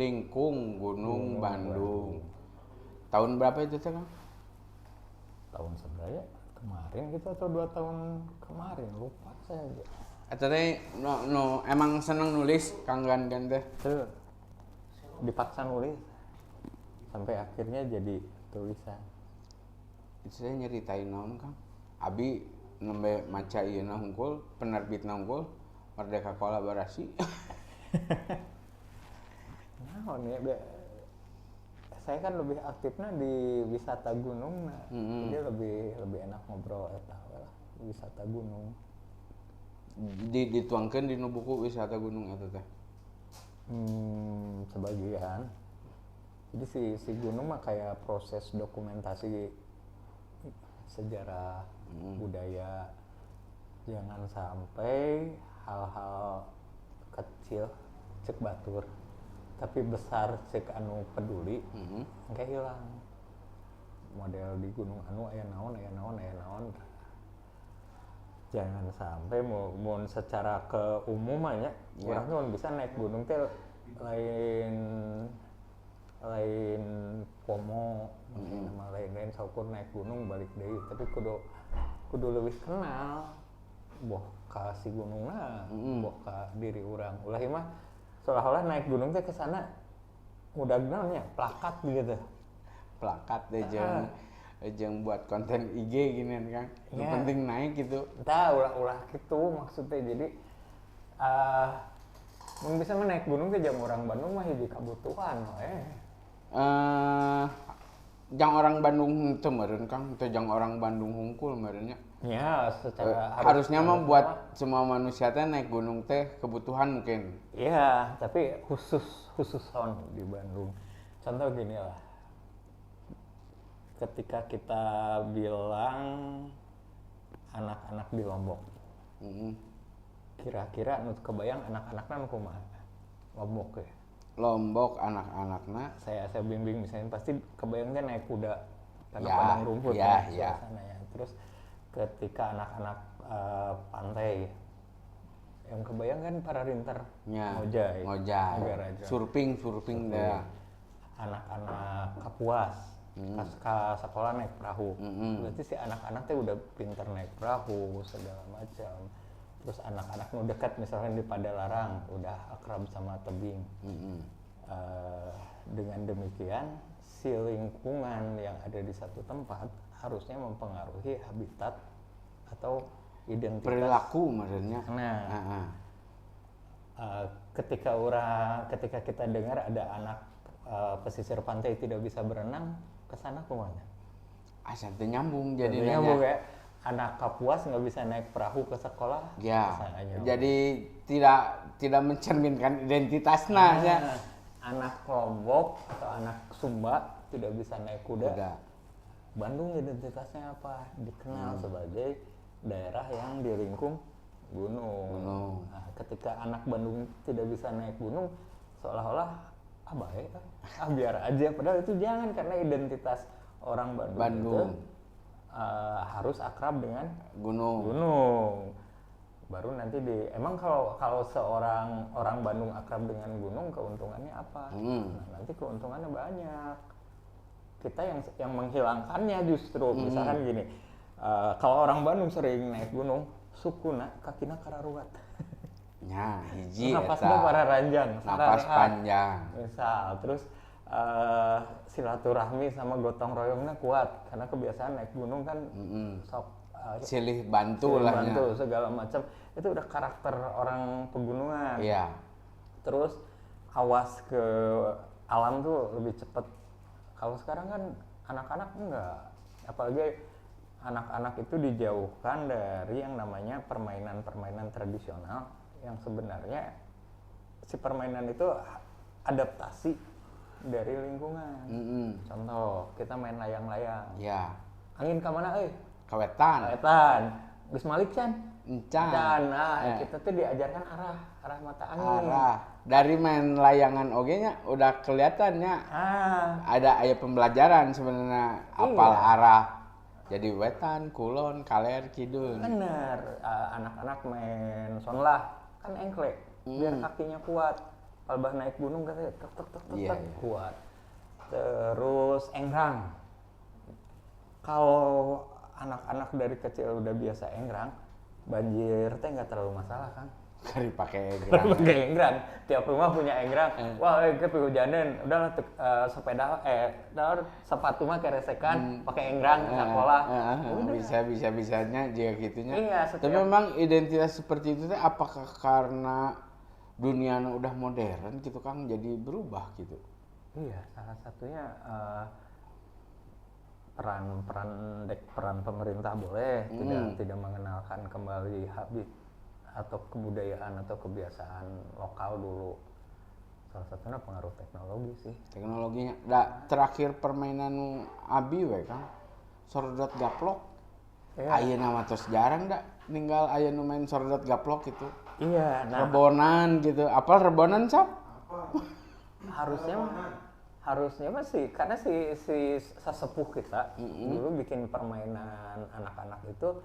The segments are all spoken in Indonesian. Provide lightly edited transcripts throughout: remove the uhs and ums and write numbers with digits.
Lingkung Gunung Bandung. Tahun berapa itu teh, Kang? Tahun sebenarnya kemarin gitu atau 2 tahun kemarin, lupa saya. Eta teh emang seneng nulis Kang Gangan teh. Itu dipaksa nulis sampai akhirnya jadi tulisan. Itu saya nyeritain naon, Kang. Abi nembe maca ieuna hungkul, penerbitna hungkul Merdeka Kolaborasi. Naon ya, saya kan lebih aktifnya di wisata gunung, jadi lebih enak ngobrol eta lah wisata gunung. Dituangkeun di buku wisata gunung eta teh. Sebagian. Jadi si gunung mah kayak proses dokumentasi sejarah budaya. Jangan sampai hal-hal kecil cek batur tapi besar cek anu peduli engke hilang. Model di gunung anu aya naon. Jangan sampai mau secara keumumannya urang teh bisa naik gunung teh lain pomo nama lain saukur naik gunung balik deui, tapi kudu leuwih kenal boh ka si gunungna, boh ka diri urang. Ulah mah seolah-olah naik gunung teh kesana mudahna nya plakat gitu. Plakat deh jeung buat konten IG gini kan. Yang penting naik gitu. Tah ulah gitu maksudnya. Jadi mun bisa mah naik gunung teh jeung urang Bandung mah hiji kabutuhan we. Jang orang Bandung teu meureun Kang, teu jang orang Bandung hungkul meureunnya. Ya, secara harusnya mah buat semua manusia teh naik gunung teh kebutuhan mungkin. Iya, tapi khusus sound di Bandung. Contoh gini lah. Ketika kita bilang anak-anak di Lombok. Kira-kira nu kebayang anak-anakna nu kumaha? Lombok ya. Lombok anak-anakna saya bimbing misalnya pasti kebayangnya naik kuda pada padang rumput suasana ya. Terus ketika anak-anak pantai yang kebayang kan para rinter ngojay surfing dah. Anak-anak Kapuas ke sekolah naik perahu. Berarti si anak-anak teh udah pinter naik perahu segala macam. Terus anak-anak nu dekat misalnya di Padalarang udah akrab sama tebing. Dengan demikian si lingkungan yang ada di satu tempat harusnya mempengaruhi habitat atau identitas perilaku maksudnya. Ketika kita dengar ada anak pesisir pantai tidak bisa berenang, kesana kemana? Asal nyambung jadi nyambung ya. Anak Kapuas nggak bisa naik perahu ke sekolah, jadi tidak mencerminkan identitasnya. Anak Lombok atau anak Sumba tidak bisa naik kuda. Bandung identitasnya apa? Dikenal sebagai daerah yang dilingkung gunung. Nah, ketika anak Bandung tidak bisa naik gunung, seolah-olah biar aja. Padahal itu jangan, karena identitas orang Bandung. Itu harus akrab dengan gunung. Baru nanti emang kalau seorang orang Bandung akrab dengan gunung, keuntungannya apa? Nah, nanti keuntungannya banyak. Kita yang menghilangkannya justru. Misalkan gini, kalau orang Bandung sering naik gunung, sukuna kakina kararuat. Ya, hiji napasnya para ranjang, napas panjang. Misal, terus silaturahmi sama gotong royongnya kuat karena kebiasaan naik gunung kan sok silih bantu segala macam. Itu udah karakter orang pegunungan. Iya. Terus awas ke alam tuh lebih cepet. Kalau sekarang kan anak-anak enggak, apalagi anak-anak itu dijauhkan dari yang namanya permainan tradisional yang sebenarnya si permainan itu adaptasi dari lingkungan. Contoh, kita main layang-layang. Ya. Angin ke mana Kawetan. Geus malik can. Kita tuh diajarkan arah mata angin. Dari main layangan nya udah kelihatannya. Ada pembelajaran sebenarnya, apal arah. Jadi wetan, kulon, kaler, kidul. Bener. Anak-anak main sonlah kan engklek biar kakinya kuat. Abah naik gunung katanya tek Iya. kuat. Terus enggrang. Kalau anak-anak dari kecil udah biasa enggrang, banjir teh nggak terlalu masalah kan? Kari pakai gerang. Pakai enggrang, tiap rumah punya enggrang. Wah, kehujanan, udahlah sepeda, sepatu mah keresekan, pakai enggrang ke sekolah. Bisa-bisanya juga gitunya. Iya, Tapi memang identitas seperti itu teh apakah karena dunia udah modern gitu Kang jadi berubah gitu? Iya, salah satunya peran pemerintah boleh tidak mengenalkan kembali habit atau kebudayaan atau kebiasaan lokal dulu. Salah satunya pengaruh teknologi sih. Teknologinya. Terakhir permainan Abi we Kang. Sordot gaplok. Ayeuna mah tos jarang ninggal aya nu main sordot gaplok itu. Iya, rebonan gitu. Apal rebonan Cap? Harusnya mah sih karena si sesepuh kita dulu bikin permainan anak-anak itu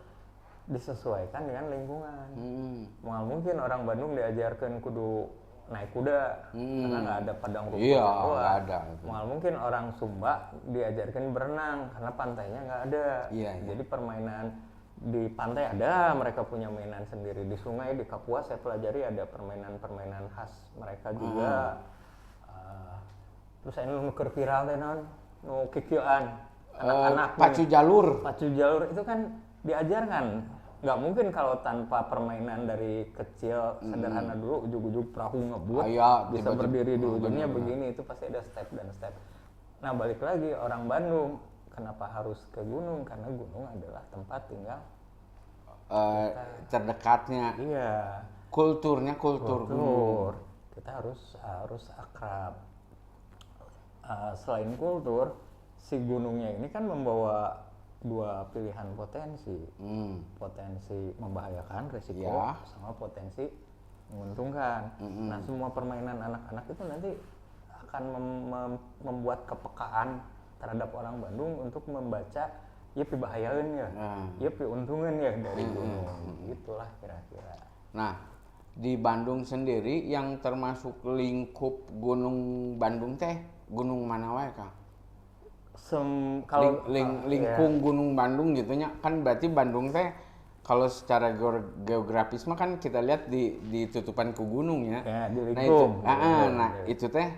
disesuaikan dengan lingkungan. Mal mungkin orang Bandung diajarkan kudu naik kuda karena nggak ada padang rumput. Iya, nggak ada. Mal mungkin orang Sumba diajarkan berenang karena pantainya nggak ada. Iya. Jadi permainan di pantai ada, mereka punya mainan sendiri. Di sungai di Kapuas saya pelajari ada permainan-permainan khas mereka juga. Terus saya nuker viral teh non, nu kikieuan anak-anak. Pacu jalur itu kan diajarkan. Nggak mungkin kalau tanpa permainan dari kecil sederhana dulu ujug-ujug perahu ngebut bisa berdiri di ujungnya begini, itu pasti ada step dan step. Nah balik lagi orang Bandung kenapa harus ke gunung, karena gunung adalah tempat tinggal terdekatnya. Iya, kulturnya kita harus akrab. Selain kultur, si gunungnya ini kan membawa dua pilihan potensi membahayakan resiko sama potensi menguntungkan. Nah semua permainan anak-anak itu nanti akan membuat kepekaan terhadap orang Bandung untuk membaca ya pibahayaeun ya, ya piuntungan ya dari gunung. Itulah kira-kira. Nah di Bandung sendiri yang termasuk lingkup Gunung Bandung teh gunung mana wae Kang? Kalau lingkung Gunung Bandung gitunya kan berarti Bandung teh kalau secara geografis mah kan kita lihat di tutupan ku gunung ya. Nah itu teh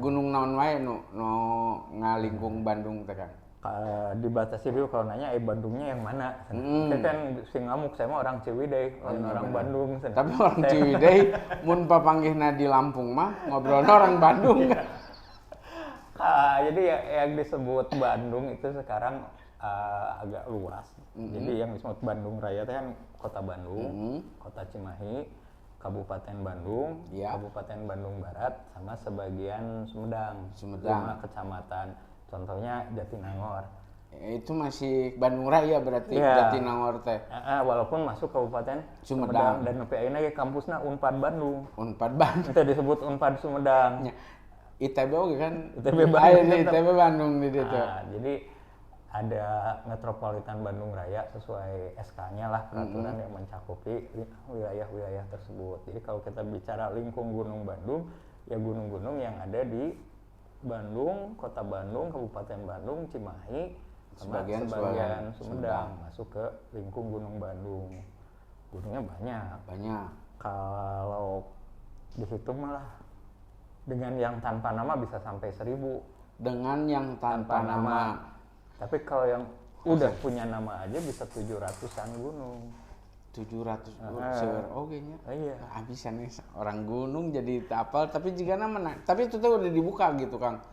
gunung naon wae nu ngalingkung Bandung teh Kang. Dibatasi dulu kalau nanya Bandungnya yang mana. Saya kan sing ngamuk, saya mah orang Ciwidey, orang Bandung. Tapi orang Ciwidey mun papanggihna di Lampung mah ngobrolna orang Bandung. Jadi yang disebut Bandung itu sekarang agak luas. Jadi yang disebut Bandung Raya itu kan Kota Bandung, Kota Cimahi, Kabupaten Bandung, Kabupaten Bandung Barat, sama sebagian Sumedang. 5 kecamatan. Contohnya Jatinangor. Itu masih Bandung Raya berarti Jatinangor teh. Walaupun masuk Kabupaten Sumedang dan ayeuna ge kampusna Unpad Bandung. Itu disebut Unpad Sumedang. ITB oke kan? ITB Bandung di situ. Jadi ada Metropolitan Bandung Raya sesuai SK-nya lah, peraturan yang mencakupi wilayah-wilayah tersebut. Jadi kalau kita bicara lingkung Gunung Bandung, ya gunung-gunung yang ada di Bandung, Kota Bandung, Kabupaten Bandung, Cimahi, sama sebagian Sumedang masuk ke lingkung Gunung Bandung. Gunungnya banyak. Kalau dihitung malah dengan yang tanpa nama bisa sampai 1000. Dengan yang tanpa nama. Tapi kalau yang udah punya nama aja bisa 700-an gunung. 700 seueur oge nya. Iya. Bisa nih orang gunung jadi tapal tapi jika nama. Tapi itu tuh udah dibuka gitu Kang.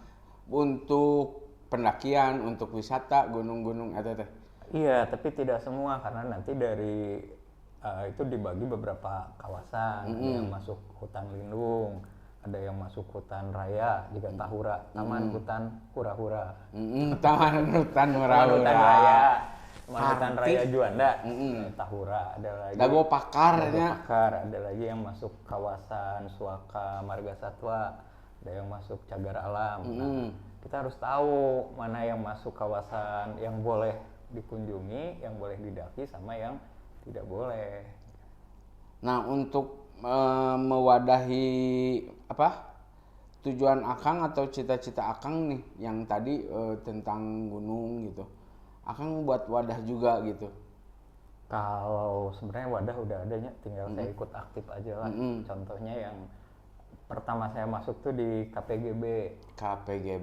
Untuk pendakian, untuk wisata gunung-gunung atau teh. Iya, tapi tidak semua karena nanti dari itu dibagi beberapa kawasan. Ada yang masuk hutan lindung, ada yang masuk hutan raya, juga Tahura, Taman Hutan Hura-Hura. Taman Hutan Hura-Hura. Taman Hutan Raya Juanda, Tahura, ada lagi. Dago Pakar, ada lagi yang masuk kawasan Suaka Marga Satwa, ada yang masuk Cagar Alam. Nah, kita harus tahu mana yang masuk kawasan yang boleh dikunjungi, yang boleh didaki, sama yang tidak boleh. Nah, untuk mewadahi tujuan Akang atau cita-cita Akang nih yang tadi tentang gunung gitu. Akang buat wadah juga gitu. Kalau sebenarnya wadah udah adanya, tinggal saya ikut aktif aja lah. Contohnya yang pertama saya masuk tuh di KPGB.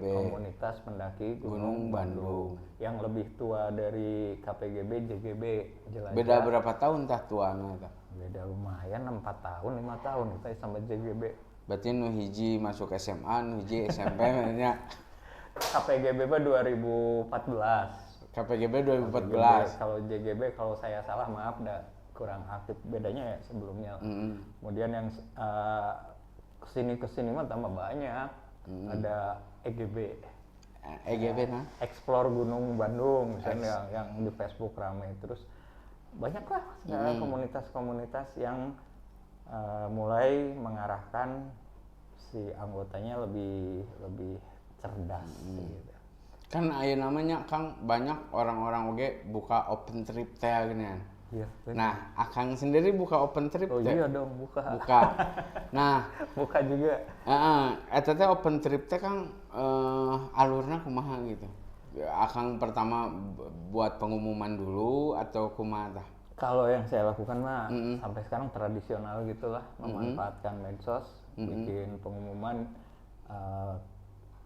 Komunitas Pendaki Gunung Bandung. Yang lebih tua dari KPGB, JGB. Jelajah. Beda berapa tahun tah tuana tah? Beda lumayan 4 tahun, 5 tahun kita sama JGB. Berarti nu hiji masuk SMA, nu hiji SMP nya. KPGB mah 2014. KPGB 2014. Kalau JGB kalau saya salah maaf kurang aktif, bedanya ya sebelumnya. Kemudian yang kesini mah tambah banyak. Ada EGB. EGB nah? Explore Gunung Bandung misalnya yang di Facebook ramai. Terus banyak lah komunitas-komunitas yang mulai mengarahkan si anggotanya lebih cerdas gitu. Kan aya namanya Kang banyak orang-orang oge buka open trip teh geunan. Iya. Nah, Akang sendiri buka open trip teh? Oh iya dong, buka. Nah, buka juga. Eta teh open trip teh Kang alurna kumaha gitu. Akang pertama buat pengumuman dulu atau kumaha tah? Kalau yang saya lakukan mah sampai sekarang tradisional gitulah, memanfaatkan medsos, bikin pengumuman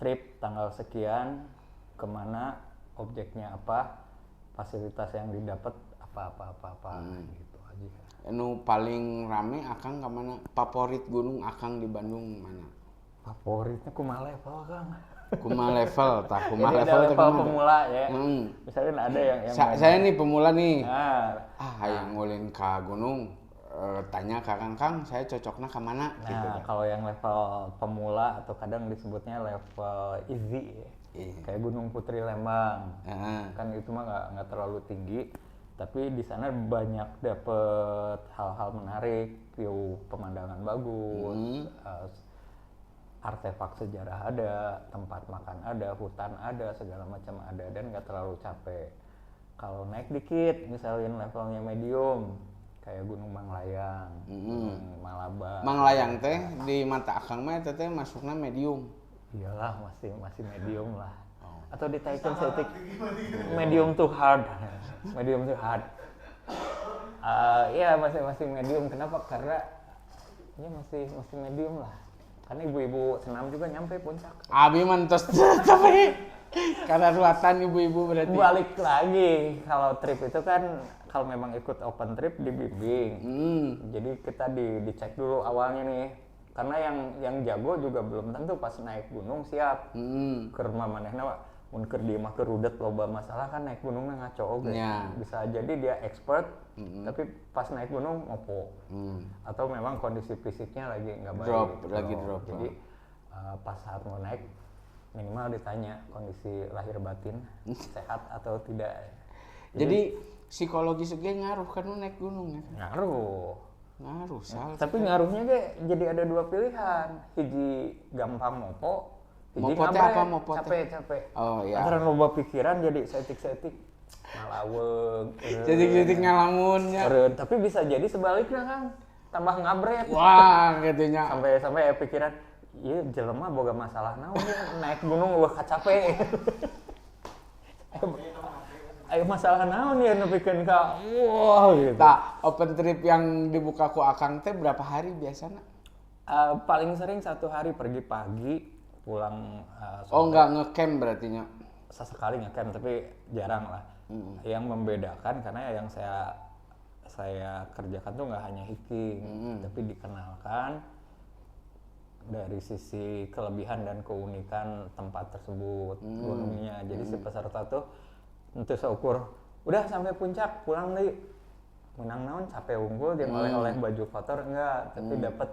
trip tanggal sekian, kemana, objeknya apa, fasilitas yang didapat apa gitu aja. Nu paling rame Akang kemana? Favorit gunung Akang di Bandung mana? Favoritnya kumaha level Kang? Kumaha level tah? Kumaha level kemana? Pemula ya. Misalnya ada yang saya nih pemula nih. Yang ngulin ke gunung. Tanya ke Kang, saya cocoknya ke mana? Nah, gitu. Kalau yang level pemula atau kadang disebutnya level easy ya. Kayak Gunung Putri Lembang. Kan itu mah nggak terlalu tinggi, tapi di sana banyak dapet hal-hal menarik, view pemandangan bagus, artefak sejarah ada, tempat makan ada, hutan ada, segala macam ada, dan nggak terlalu capek. Kalau naik dikit, misalnya levelnya medium, kayak Gunung Manglayang, Gunung Malabar. Manglayang teh di mata Akang mah teh masuknya medium. Iyalah, masih medium lah. Atau di Taichung Setik medium to hard. Medium to hard. Iya masih medium. Kenapa? Karena ya masih medium lah. Karena ibu-ibu senam juga nyampe puncak. Abi mantos tapi karena ruatan ibu-ibu berarti. Balik lagi, kalau trip itu kan kalau memang ikut open trip dibimbing. Jadi kita dicek dulu awalnya nih. Karena yang jago juga belum tentu pas naik gunung siap. Keur manehna mun keur dieu mah keur rudet loba masalah kan naik gunungna ngaco oge. Bisa jadi dia expert tapi pas naik gunung opo. Atau memang kondisi fisiknya lagi enggak baik. Drop. Jadi pas saat mau naik minimal ditanya kondisi lahir batin sehat atau tidak. Jadi psikologis juga ngaruh kan naik gunung ya. Ngaruh, tapi ngaruhnya jadi ada dua pilihan. Hiji gampang mopo, hiji ngabret, capek. Oh iya. Antara loba pikiran jadi setik ngalaweg. Setik ngalamunnya. Tapi bisa jadi sebaliknya Kang, tambah ngabret. Wah, gitunya. Sampai pikiran, iya jelema boga masalah naon naik gunung eueuh capek. Ayo masalah naon ya nepikeun ka wah gitu. Nah, open trip yang dibuka ku Akang teh berapa hari biasanya? Paling sering 1 hari pergi pagi, pulang enggak ngecamp berarti nya. Sesekali ngecamp tapi jarang lah. Yang membedakan karena yang saya kerjakan tuh nggak hanya hiking, tapi dikenalkan dari sisi kelebihan dan keunikan tempat tersebut, gunungnya. Jadi si peserta tuh untuk seukur udah sampai puncak pulang deh menang naon capek unggul dia oleh baju kotor enggak, tapi dapat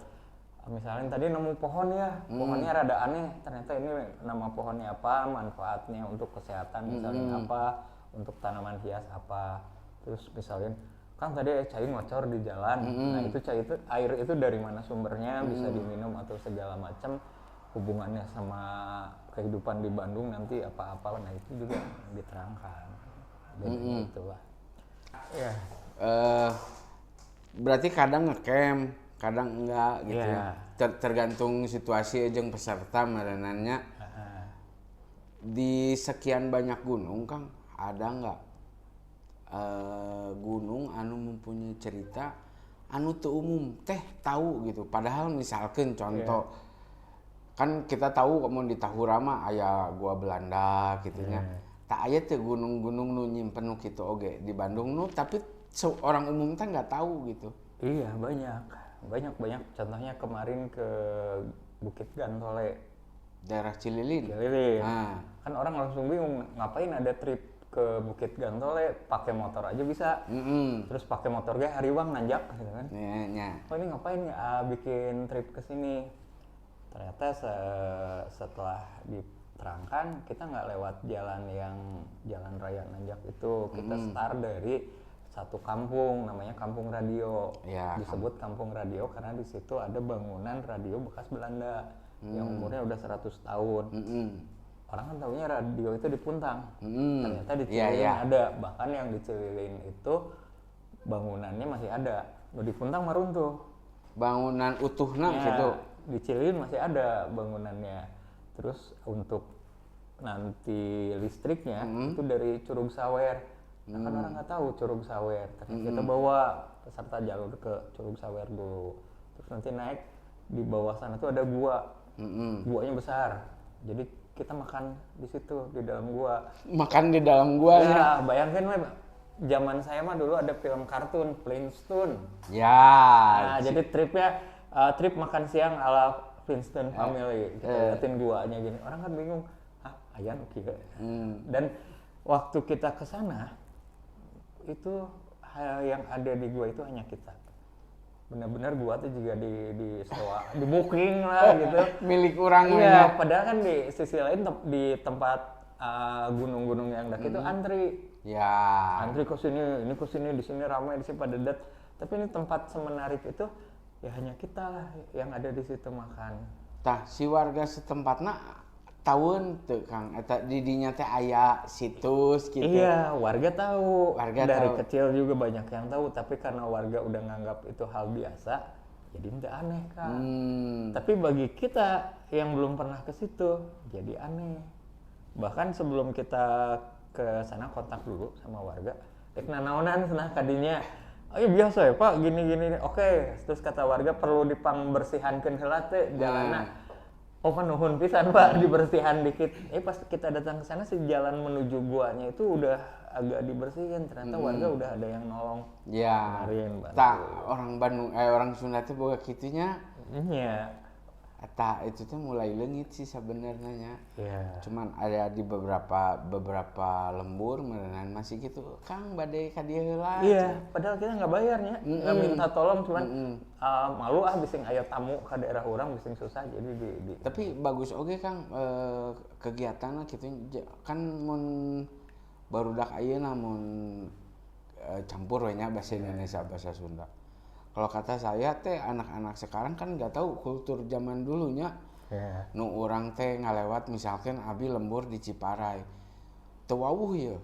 misalnya tadi nemu pohon ya, pohonnya rada aneh, ternyata ini nama pohonnya apa, manfaatnya untuk kesehatan misalnya apa, untuk tanaman hias apa. Terus misalnya Kang tadi cai ngocor di jalan, nah itu cai itu air itu dari mana sumbernya, bisa diminum atau segala macam, hubungannya sama kehidupan di Bandung nanti apa-apa, nah itu juga diterangkan. Jadi itulah. Berarti kadang ngecamp, kadang enggak gitu ya. Tergantung situasi jeung peserta merenannya. Di sekian banyak gunung Kang, ada nggak gunung anu mempunyai cerita anu teu umum teh tahu gitu, padahal misalkan contoh kan kita tahu mau di Tahura aya gua Belanda gitunya, tak aya teh gunung-gunung nu nyimpen nu kitu oge di Bandung nu tapi orang umum teh nggak tahu gitu. Iya, banyak contohnya kemarin ke Bukit Gantole, daerah Cililin. Kan orang langsung bingung ngapain ada trip ke Bukit Gantole, pakai motor aja bisa. Terus pakai motor ge hariwang nanjak gitu kan. Oh ini ngapain bikin trip ke sini? Ternyata setelah diterangkan kita nggak lewat jalan raya nanjak itu, kita start dari satu kampung namanya Kampung Radio. Disebut Kampung Radio karena di situ ada bangunan radio bekas Belanda yang umurnya udah 100 tahun. Orang kan tahunya radio itu di Puntang. Ternyata di Cililin ada, bahkan yang di Cililin itu bangunannya masih ada. Di Puntang mah runtuh. Bangunan utuhna gitu. Di Cililin masih ada bangunannya. Terus untuk nanti listriknya itu dari Curug Sawer. Nah, kan orang nggak tahu Curug Sawer. Kita bawa peserta jalur ke Curug Sawer dulu. Terus nanti naik di bawah sana tuh ada gua. Guanya besar. Jadi kita makan di situ di dalam gua. Makan di dalam gua ya? Bayangkan zaman saya mah dulu ada film kartun Flintstone. Nah, jadi trip makan siang ala Flintstone Family. Kita liatin guanya gini. Orang kan bingung, ayan oke. Dan waktu kita ke sana itu yang ada di gua itu hanya kita. Benar-benar gua tuh juga di sewa, di booking lah gitu. Milik orang. Iya, padahal kan di sisi lain di tempat gunung-gunung yang daki itu antri. Antri ke sini, ini ke sini, di sini ramai, di sini padat. Tapi ini tempat semenarik itu ya hanya kita lah yang ada di situ makan. Tah si warga setempatna tahun tuh Kang, eta didinya teh aya situs gitu. Iya, warga tahu. Dari kecil juga banyak yang tahu, tapi karena warga udah nganggap itu hal biasa, jadi nggak aneh Kang. Tapi bagi kita yang belum pernah ke situ, jadi aneh. Bahkan sebelum kita ke sana kontak dulu sama warga, naonan senah kadinya. Oh iya biasa ya Pak, gini. Oke, terus kata warga perlu dipangbersihankeun heula teh jalanna. Oh nuhun pisan Pak, dibersihan dikit. Pas kita datang ke sana si jalan menuju guanya itu udah agak dibersihin. Ternyata warga udah ada yang nolong. Kemarin tak orang Bandung orang Sunda tuh boga kitunya. Eta itu tuh mulai leungit sih sebenarnya. Cuman ada di beberapa lembur merenang masih gitu. Kang bade ka dieu heula. Padahal kita nggak bayarnya. Nggak minta tolong, cuman malu bising aya tamu ke daerah orang bising susah jadi di. Tapi bagus oge Kang kegiatanna kitu kan mun barudak ayeuna mun campur we nya bahasa Indonesia bahasa Sunda. Kalau kata saya teh anak-anak sekarang kan nggak tahu kultur zaman dulunya. Nu orang teh ngalewat misalkan abi lembur di Ciparai. Teu wawuh ya.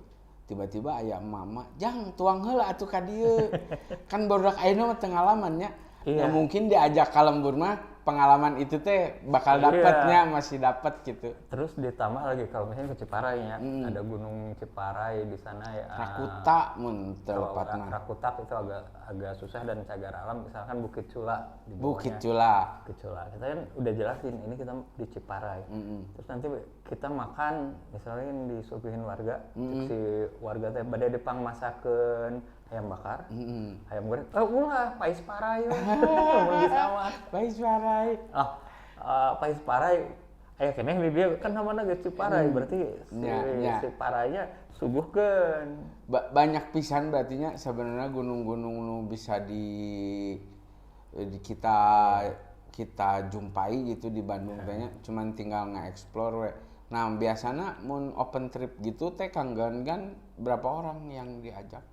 Tiba-tiba aya emak-emak, "Jang tuang heula atuh ka dieu." Kan barudak ayeuna mah teu ngalaman nya. Ya mungkin diajak ka lembur mah pengalaman itu teh bakal dapatnya masih dapat gitu. Terus ditambah lagi kalau misalnya ke Ciparai ya, ada Gunung Ciparai di sana ya. Rakuta mun tepatna. Rakuta itu agak susah dan cagar alam, misalkan Bukit Cula di Bukit Cula. Kita kan udah jelasin ini kita di Ciparai. Terus nanti kita makan misalnya disuguhin warga, si warga teh bade dipang masakeun ayam bakar, ayam goreng. Ulah Pais Parai. Mun bisa mah Pais Parai. Pais Parai aya keneh di dia kan namana geus Ciparai, berarti si Parainya suguhkeun. Banyak pisan berarti nya sebenarnya gunung-gunung nu bisa di kita jumpai gitu di Bandung teh nya, cuman tinggal nge-explore we. Nah, biasanya mun open trip gitu teh Kang Gan berapa orang yang diajak?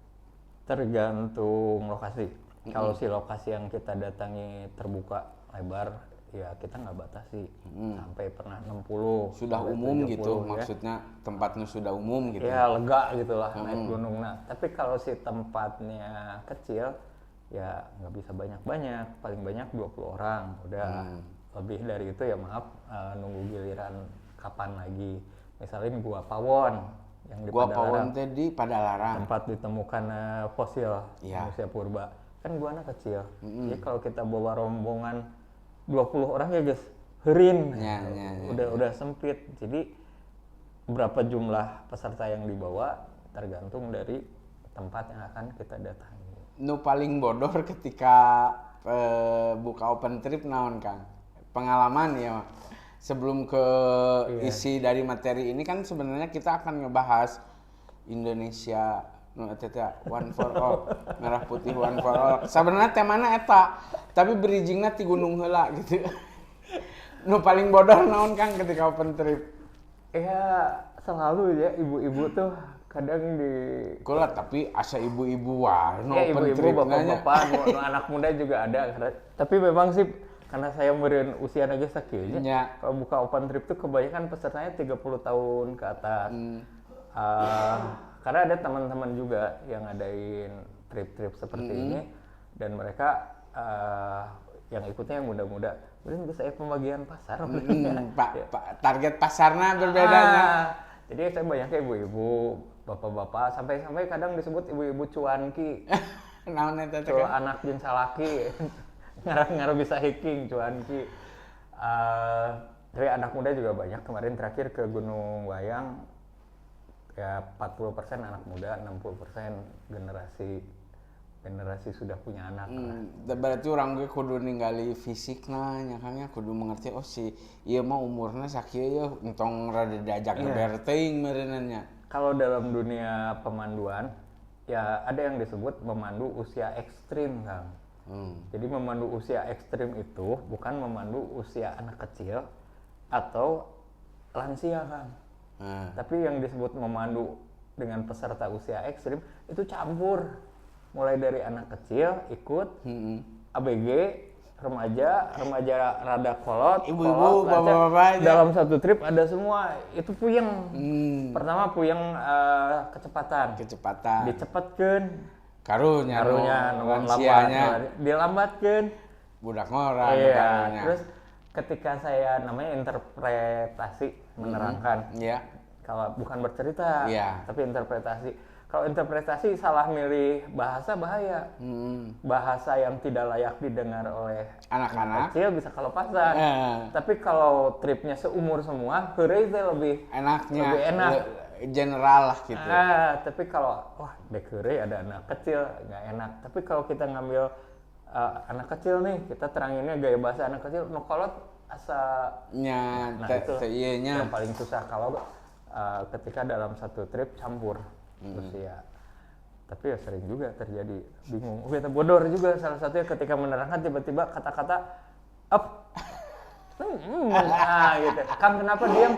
Tergantung lokasi. Kalau si lokasi yang kita datangi terbuka lebar, ya kita nggak batasi. Sampai pernah 60. Sudah umum 70, gitu, ya. Maksudnya tempatnya sudah umum gitu. Ya lega gitu lah naik gunung. Nah, tapi kalau si tempatnya kecil, ya nggak bisa banyak-banyak, paling banyak 20 orang udah. Lebih dari itu ya maaf, nunggu giliran kapan lagi. Misalnya Gua Pawon yang di Gua Padalarang, Pawon teh di Padalarang. tempat ditemukan fosil Iya. manusia purba. Kan guana kecil. Jadi kalau kita bawa rombongan 20 orang ya guys, herin. Ya. Udah sempit. Jadi berapa jumlah peserta yang dibawa tergantung dari tempat yang akan kita datangi. Nu paling bodor ketika buka open trip naon Kang? Pengalaman ya. Sebelum ke isi dari materi ini kan sebenarnya kita akan ngebahas Indonesia one for all, merah putih one for all. Sebenarnya temana eta, tapi bridgingna ti gunung heula gitu. Nu paling bodor naon Kang ketika open trip? Ya selalu ya ibu-ibu tuh kadang di Kulat tapi asa ibu-ibu wah nu ya open ibu-ibu trip bapak-bapak nu anak muda juga ada. Tapi memang sih karena saya meureun usia aja sakieu nya. Kalau buka open trip tuh kebanyakan pesertanya 30 tahun ke atas. Karena ada teman-teman juga yang ngadain trip-trip seperti ini dan mereka yang ikutnya yang muda-muda. Kemudian saya pembagian pasar. Pak, target pasarnya berbedanya. Jadi saya banyaknya ibu-ibu, bapak-bapak, sampai kadang disebut ibu-ibu cuanki. Naon eta teh? Anak jeung salaki. Ngarang bisa hiking cuanki. Tapi anak muda juga banyak. Kemarin terakhir ke Gunung Wayang ya 40% anak muda, 60% generasi sudah punya anak. Berarti orang gue kudu ninggali fisikna nya Kang nya kudu mengerti si ieu mah umurna sakieu ya entong rada diajak geber teuing meureunannya. Kalau dalam dunia pemanduan ya ada yang disebut memandu usia ekstrim Kang. Jadi memandu usia ekstrim itu bukan memandu usia anak kecil atau lansia Kang. Tapi yang disebut memandu dengan peserta usia ekstrim itu campur. Mulai dari anak kecil ikut, ABG, remaja rada kolot, ibu-ibu, bapak-bapak dalam satu trip ada semua. Itu puyeng. Pertama puyeng kecepatan. Dicepetkeun. Karunya lansianya dilambatkeun. Budak ngora. Iya. Terus ketika saya namanya interpretasi menerangkan. Iya. Kalau bukan bercerita, tapi interpretasi. Kalau interpretasi salah milih bahasa bahaya. Bahasa yang tidak layak didengar oleh anak kecil bisa kelepasan. Tapi kalau tripnya seumur semua, heureuy teh lebih enak. General lah gitu. Tapi kalau dek heureuy ada anak kecil nggak enak. Tapi kalau kita ngambil anak kecil nih, kita teranginnya gaya bahasa anak kecil, nu kolot asa itu yang paling susah kalau ketika dalam satu trip campur usia. Tapi ya sering juga terjadi bingung. Kita bodor juga salah satunya ketika menerangkan tiba-tiba kata-kata up. Gitu. Kang kenapa diam?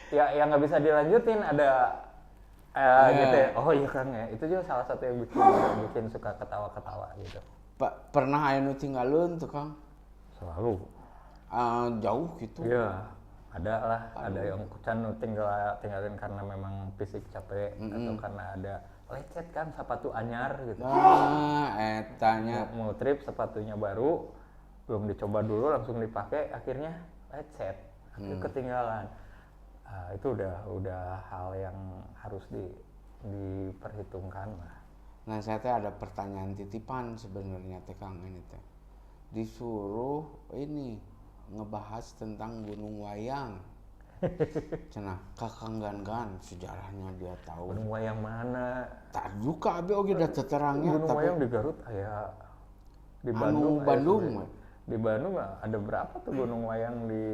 Ya nggak bisa dilanjutin ada gitu ya. Oh iya Kang ya. Itu juga salah satu yang bikin suka ketawa-ketawa gitu. Pak pernah aya nu tinggalun tuh Kang? Selalu. Jauh gitu. Iya. Ada yang can tinggalin karena memang fisik capek atau karena ada lecet kan sepatu anyar gitu. Etanya mau trip sepatunya baru belum dicoba dulu langsung dipakai akhirnya lecet, ketinggalan. Itu udah hal yang harus diperhitungkan lah. Nah saya teh ada pertanyaan titipan sebenarnya teh Kang ini teh disuruh ini ngebahas tentang Gunung Wayang. Cenah Kakang Gan sejarahnya dia tahu. Gunung Wayang mana? Tak juga abi oge da terangnya. Gunung Wayang di Garut aya di Bandung. Di Bandung ada berapa tuh Gunung Wayang di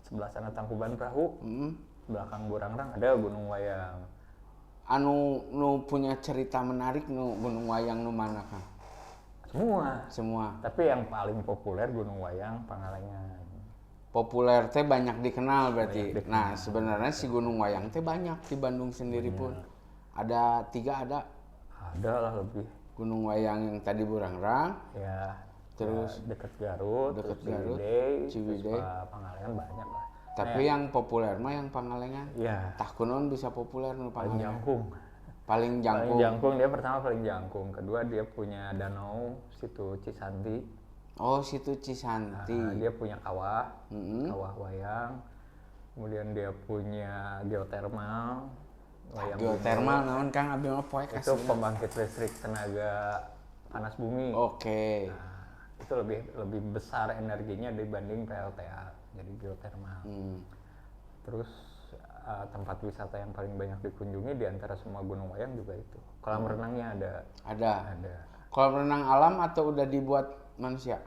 sebelah sana Tangkuban Perahu. Belakang Burangrang ada Gunung Wayang. Nu punya cerita menarik Gunung Wayang nu mana Kang? Semua. Tapi yang paling populer Gunung Wayang Pangalengan. Populer teh banyak dikenal berarti. Nah, sebenarnya si Gunung Wayang teh banyak di Bandung sendiri pun. Ada 3 ada. Ada lah lebih. Gunung Wayang yang tadi Burangrang. Ya. Terus dekat Garut, Ciwidey, Pangalengan banyak lah. Tapi yang populer mah yang Pangalengan. Iya. Tah kunaon bisa populer nu Pangalengan? Jangkung. Paling jangkung. Paling jangkung, dia pertama paling jangkung. Kedua dia punya danau situ Cisanti. Oh, situ Cisanti. Dia punya kawah, kawah wayang. Kemudian dia punya geotermal. Geotermal naon Kang abdi mah poe itu pembangkit listrik tenaga panas bumi. Oke. Itu lebih besar energinya dibanding PLTA, jadi geotermal. Terus tempat wisata yang paling banyak dikunjungi di antara semua gunung wayang juga itu. Kolam renangnya ada. Kolam renang alam atau udah dibuat manusia?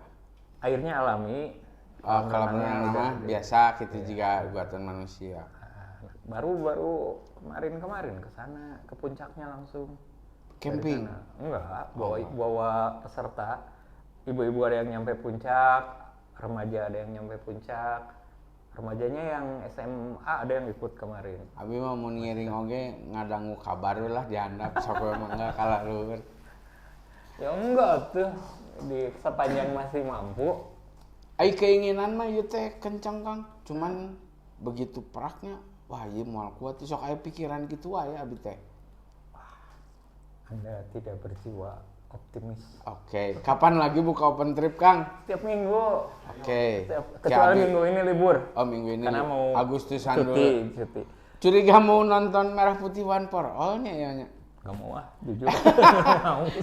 Airnya alami. Kolam renang biasa gitu juga buatan manusia. Baru kemarin ke sana, ke puncaknya langsung. Camping? Enggak, bawa peserta. Ibu-ibu ada yang nyampe puncak, remaja ada yang nyampe puncak. Remajanya yang SMA ada yang ikut kemarin. Abi mah mau ngiring oge ngadangu kabar lah dihandap sok emang enggak kalah luhur. Ya enggak tuh, di sepanjang masih mampu. Ai keinginan mah ieu teh kencang Kang, cuman begitu peraknya wah ieu moal kuat sok aya pikiran kitu wae abi teh. Anda tidak berjiwa optimis. Oke, kapan lagi buka open trip Kang? Setiap minggu. Oke. Kecuali minggu ini libur. Oh minggu ini. Karena mau Agustusan cuti. Curiga mau nonton Merah Putih One for All nya ya nya. Gak mau jujur.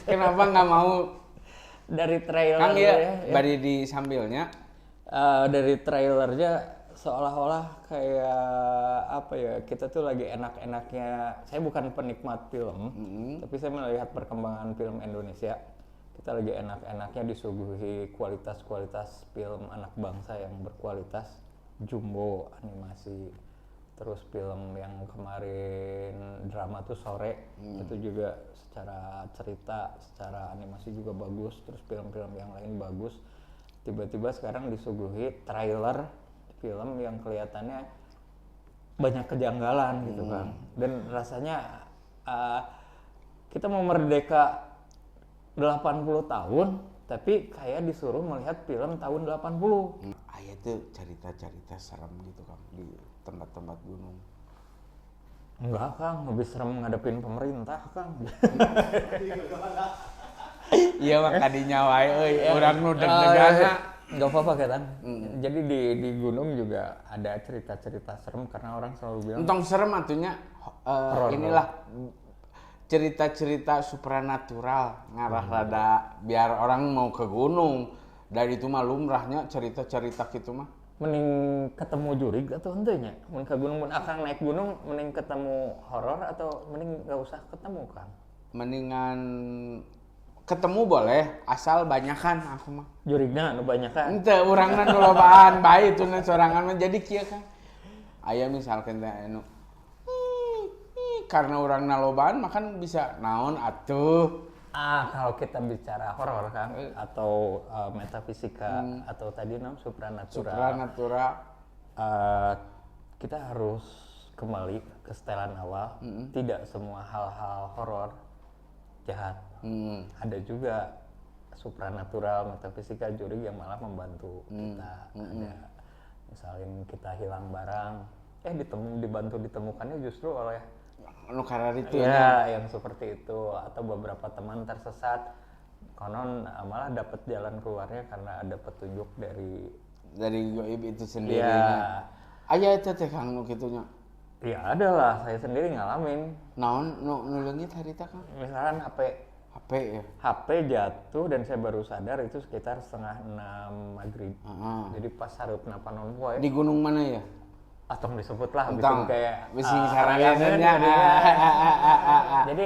Kenapa nggak mau? Dari trailer Kang ya, bari di sambilnya. Dari trailernya seolah-olah kayak apa ya, kita tuh lagi enak-enaknya. Saya bukan penikmat film, tapi saya melihat perkembangan film Indonesia. Kita lagi enak-enaknya disuguhi kualitas-kualitas film anak bangsa yang berkualitas. Jumbo animasi, terus film yang kemarin drama tuh Sore, itu juga secara cerita, secara animasi juga bagus. Terus film-film yang lain bagus. Tiba-tiba sekarang disuguhi trailer film yang kelihatannya banyak kejanggalan gitu kan, dan rasanya kita mau merdeka 80 tahun tapi kayak disuruh melihat film tahun 80. Aya tuh cerita-cerita serem gitu Kang di tempat-tempat gunung. Enggak Kang, lebih serem ngadepin pemerintah Kang. Iya mah kadinya wae euy, urang nu deg-degan. Gak apa-apa kan. Jadi di gunung juga ada cerita-cerita serem karena orang selalu bilang Entong serem atunya inilah cerita-cerita supranatural ngarah rada biar orang mau ke gunung. Dari itu mah lumrahnya cerita-cerita gitu mah. mending ketemu jurig atau henteu nya? Mun ke gunung, mun akang naik gunung mending ketemu horor atau mending gak usah ketemu Kang? Mendingan ketemu boleh asal banyakan aku mah. Jurigna nu banyakan. Henteu urangna nu lobaan bae itu na sorangan mah jadi kieu Kang. Aya misalkan teh anu karena urangna lobaan makan bisa naon atuh. Kalau kita bicara horor Kang atau metafisika atau tadi supranatural. Kita harus kembali ke setelan awal. Tidak semua hal-hal horor jahat. Ada juga supranatural, metafisika, jurig yang malah membantu kita. Ada misalnya kita hilang barang, dibantu ditemukannya justru oleh itu yang seperti itu, atau beberapa teman tersesat konon malah dapat jalan keluarnya karena ada petunjuk dari gaib itu sendiri. Aya itu teh Kang nu kitunya. Ya ada lah, saya sendiri ngalamin. Naon nu leungit harita Kang? Misalkan HP jatuh dan saya baru sadar itu sekitar 5:30 maghrib. Jadi pas hareup napanon poe. Di gunung mana ya? Atong disebut lah, bikin kayak sarangannya. Jadi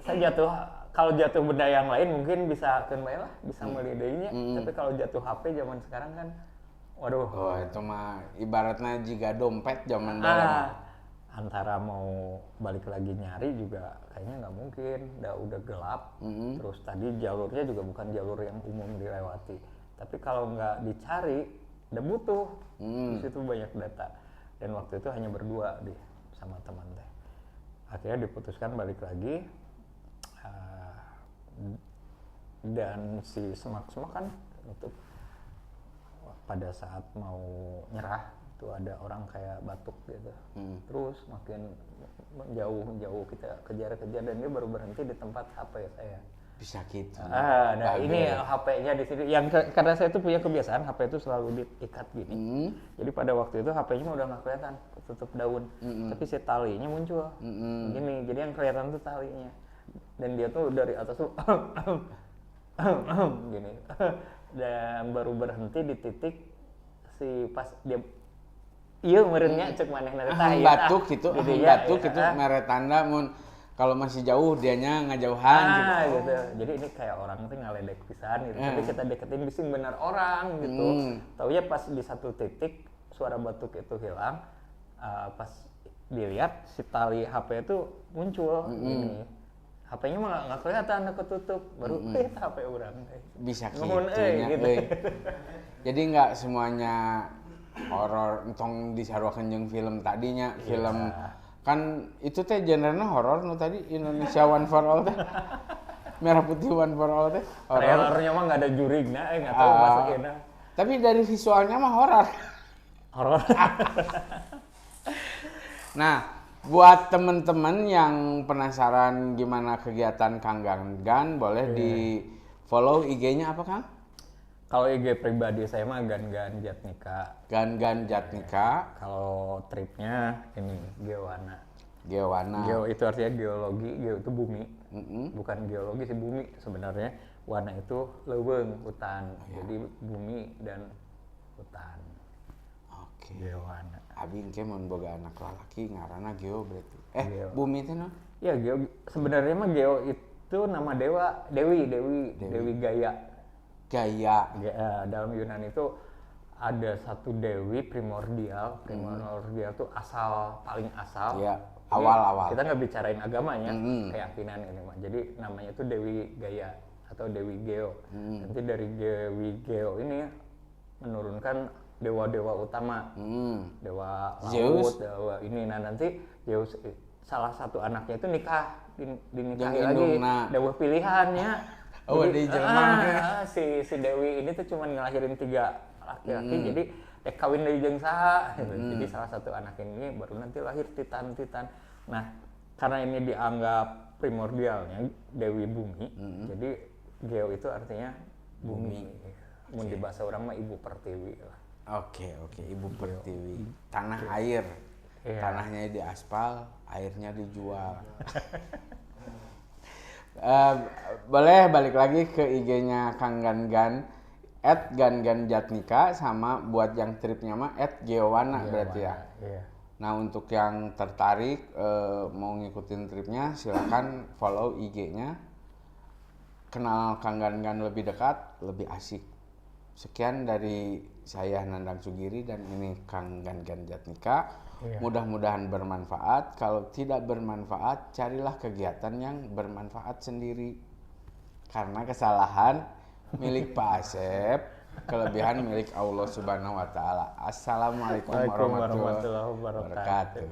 saya kalau jatuh benda yang lain mungkin bisa bisa melidainya. Tapi kalau jatuh HP zaman sekarang kan, waduh. Oh itu mah ibaratnya jika dompet zaman dulu. Antara mau balik lagi nyari juga kayaknya nggak mungkin, udah gelap. Terus tadi jalurnya juga bukan jalur yang umum dilewati. Tapi kalau nggak dicari, udah butuh. Di situ banyak data. Dan waktu itu hanya berdua sama teman teh. Akhirnya diputuskan balik lagi. Dan si semak-semak kan untuk pada saat mau nyerah tuh ada orang kayak batuk gitu. Terus makin menjauh kita kejar-kejar dan dia baru berhenti di tempat HP saya. Bisa gitu. Nah ini HP-nya di sini. Karena saya tuh punya kebiasaan HP itu selalu diikat gini. Jadi pada waktu itu HP-nya udah nggak kelihatan, tutup daun. Tapi si talinya muncul. Gini, jadi yang kelihatan tuh talinya. Dan dia tuh dari atas tuh gini. Dan baru berhenti di titik si pas dia meureunnya cek manehna teh batuk gitu, mere tanda mun kalau masih jauh dianya ngajauhan gitu. Jadi ini kayak orang tuh ngaledek pisan gitu. Tapi kita deketin bising benar orang gitu. Taunya pas di satu titik suara batuk itu hilang, pas dilihat si tali HP itu muncul ini. HP-nya mah nggak kelihatan, udah ketutup. Baru HP orang. Bisa gitu. Jadi nggak semuanya horor entong disarwakeun jeung film tadinya, film kan itu teh genrenya horor nu tadi Indonesia One for All teh. Merah Putih One for All teh. Horornya mah enggak ada jurigna, enggak tahu masukinna. Tapi dari visualnya mah horor. Horor. Nah, buat teman-teman yang penasaran gimana kegiatan Kang Gangan, boleh di follow IG-nya apa, Kang? Kalau IG pribadi saya mah Gangan Jatnika. Gangan Jatnika. Kalau tripnya ini Geowana. Geowana. Geo itu artinya geologi, geo itu bumi. Bukan geologi sih, bumi sebenarnya. Wana itu leuweung, hutan. Jadi bumi dan hutan. Oke. Geowana. Abi engke mun boga anak lalaki ngaranna Geo berarti. Geo. Bumi teh naon? Ya, Geo sebenarnya mah Geo itu nama dewa, Dewi Gaya. Gaya. Dalam Yunani itu ada satu dewi primordial. Primordial itu paling asal. Iya, awal-awal. Kita nggak bicarain agamanya, keyakinan ini mah. Jadi namanya itu Dewi Gaya atau Dewi Geo. Nanti dari Dewi Geo ini menurunkan dewa-dewa utama. Dewa laut, dewa ini. Nah nanti Zeus salah satu anaknya itu nikah, dinikahi lagi. Dewa pilihannya. Oh, di Jerman. Si Dewi ini tuh cuma ngelahirin 3 laki-laki, jadi kawin deui jeung saha. Jadi salah satu anak ini baru nanti lahir Titan. Nah, karena ini dianggap primordialnya Dewi Bumi, jadi Geo itu artinya bumi. Mun di bahasa orang mah Ibu Pertiwi lah. Oke, Ibu Pertiwi. Tanah air. Tanahnya diaspal, airnya dijual. Boleh balik lagi ke IG-nya Kang Gangan @ganganjatnika, sama buat yang tripnya mah @geowana berarti ya. Iya. Nah untuk yang tertarik mau ngikutin tripnya silakan follow IG-nya, kenal Kang Gangan lebih dekat, lebih asik. Sekian dari saya Nandang Sugiri dan ini Kang Gangan Jatnika. Mudah-mudahan bermanfaat. Kalau tidak bermanfaat, carilah kegiatan yang bermanfaat sendiri. Karena kesalahan milik Pak Asep, kelebihan milik Allah Subhanahu wa taala. Assalamualaikum warahmatullahi wabarakatuh.